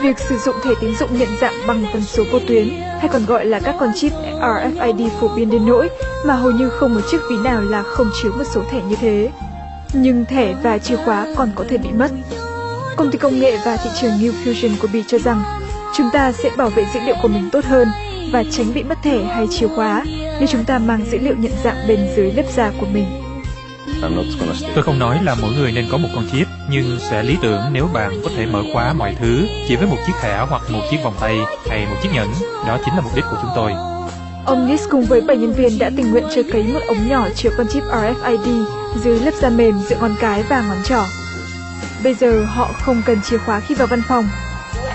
Việc sử dụng thẻ tín dụng nhận dạng bằng tần số vô tuyến, hay còn gọi là các con chip RFID phổ biến đến nỗi mà hầu như không một chiếc ví nào là không chứa một số thẻ như thế. Nhưng thẻ và chìa khóa còn có thể bị mất. Công ty công nghệ và thị trường New Fusion của Bỉ cho rằng chúng ta sẽ bảo vệ dữ liệu của mình tốt hơn và tránh bị mất thẻ hay chìa khóa nếu chúng ta mang dữ liệu nhận dạng bên dưới lớp da của mình. Tôi không nói là mỗi người nên có một con chip, nhưng sẽ lý tưởng nếu bạn có thể mở khóa mọi thứ chỉ với một chiếc thẻ hoặc một chiếc vòng tay hay một chiếc nhẫn. Đó chính là mục đích của chúng tôi. Ông Nis cùng với 7 nhân viên đã tình nguyện chơi cấy một ống nhỏ chứa con chip RFID dưới lớp da mềm giữa ngón cái và ngón trỏ. Bây giờ họ không cần chìa khóa khi vào văn phòng.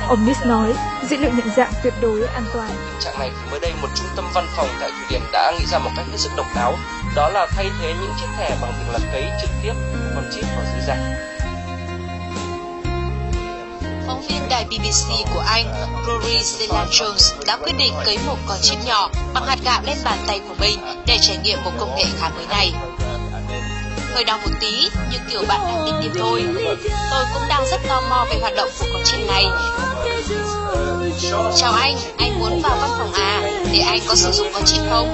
Ông Nis nói, dữ liệu nhận dạng tuyệt đối an toàn. Trạng này thì mới đây một trung tâm văn phòng tại Thụy Điển đã nghĩ ra một cách hết sức độc đáo, đó là thay thế những chiếc thẻ bằng việc là cấy trực tiếp con chip vào dưới da. Phóng viên đài BBC của Anh, Rory Stella-Jones đã quyết định cấy một con chip nhỏ bằng hạt gạo lên bàn tay của mình để trải nghiệm một công nghệ khá mới này. Hơi đau một tí, nhưng kiểu bạn đang định tìm thôi. Tôi cũng đang rất tò mò về hoạt động của con chip này. Chào anh muốn vào văn phòng à? Để anh có sử dụng con chip không?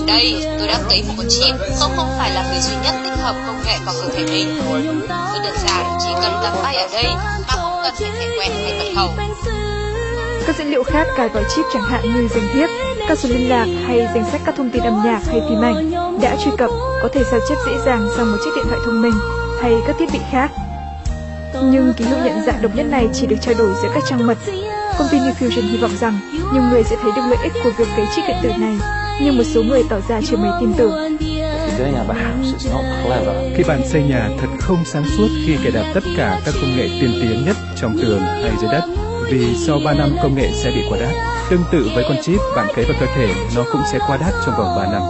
Đây, tôi đã cấy một con chip. Tôi không phải là người duy nhất tích hợp công nghệ vào cơ thể mình. Tôi đơn giản chỉ cần đặt tay ở đây mà không cần phải thẻ quẹt hay mật khẩu. Các dữ liệu khác cài vào chip chẳng hạn như danh thiếp, các số liên lạc hay danh sách các thông tin âm nhạc hay phim ảnh đã truy cập có thể sao chép dễ dàng sang một chiếc điện thoại thông minh hay các thiết bị khác. Nhưng ký hiệu nhận dạng độc nhất này chỉ được trao đổi giữa các trang mật. Công ty New Fusion hy vọng rằng nhiều người sẽ thấy được lợi ích của việc cấy chip điện tử này, nhưng một số người tỏ ra chưa mấy tin tưởng. Khi bạn xây nhà thật không sáng suốt khi cài đặt tất cả các công nghệ tiên tiến nhất trong tường hay dưới đất, vì sau 3 năm công nghệ sẽ bị quá đắt. Tương tự với con chip bạn cấy vào cơ thể, nó cũng sẽ quá đắt trong vòng 3 năm.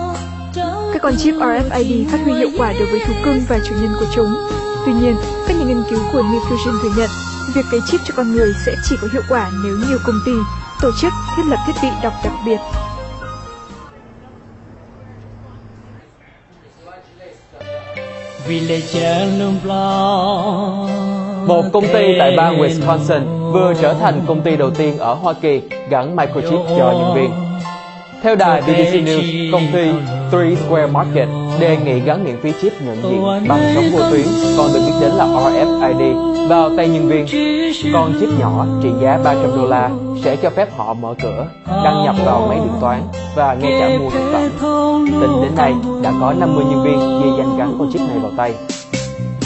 Các con chip RFID phát huy hiệu quả đối với thú cưng và chủ nhân của chúng. Tuy nhiên, các nhà nghiên cứu của New Fusion thừa nhận việc cấy chip cho con người sẽ chỉ có hiệu quả nếu nhiều công ty, tổ chức thiết lập thiết bị đọc đặc biệt. Một công ty tại bang Wisconsin vừa trở thành công ty đầu tiên ở Hoa Kỳ gắn microchip cho nhân viên. Theo đài BBC News, công ty Three Square Market đề nghị gắn miễn phí chip nhận diện bằng sóng vô tuyến, còn được biết đến là RFID, vào tay nhân viên. Con chip nhỏ trị giá $300 sẽ cho phép họ mở cửa, đăng nhập vào máy điện toán và ngay cả mua thực phẩm. Tính đến nay, đã có 50 nhân viên ghi danh gắn con chip này vào tay.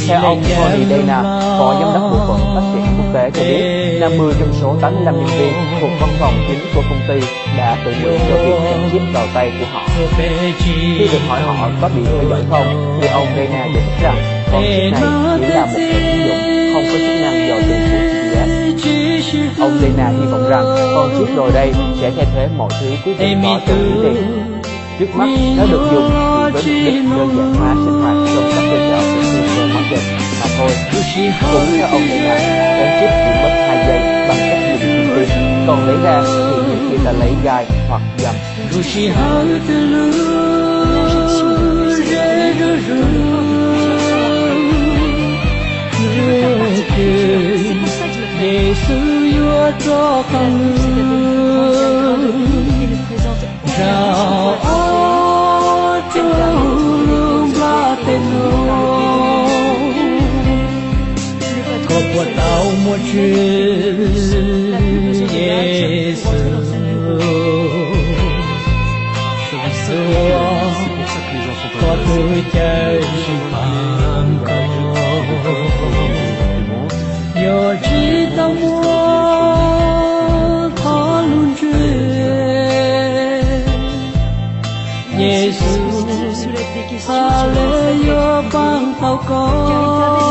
Theo ông Tony Dana, phó giám đốc bộ phận phát triển quốc tế cho biết, 50 trong số 85 nhân viên thuộc văn phòng chính của công ty đã tự nguyện cho việc gắn chip vào tay của họ. Khi được hỏi họ có bị theo dõi không, thì ông Dana giải thích rằng con chip này chỉ là một thẻ tín dụng, không có chức năng dò tìm của GPS. Ông Dana hy vọng rằng con chip rồi đây sẽ thay thế mọi thứ quý vị có trong ví tiền. Trước mắt, nó được dùng với mục đích đơn giản hóa sinh hoạt trong các cơ sở của supermarket mà thôi. Cũng theo ông Dana, con chip chỉ mất 2 giây bằng cách dùng thông tin, còn lấy ra thì những khi ta lấy gai hoặc dầm. Giêsu Chúa cho con chào ó chung ba tên có của tao một chuyện Giêsu có tôi chơi phàm cầu giờ chỉ tao muốn khó luôn chuyện Giêsu Hallelujah bang tao có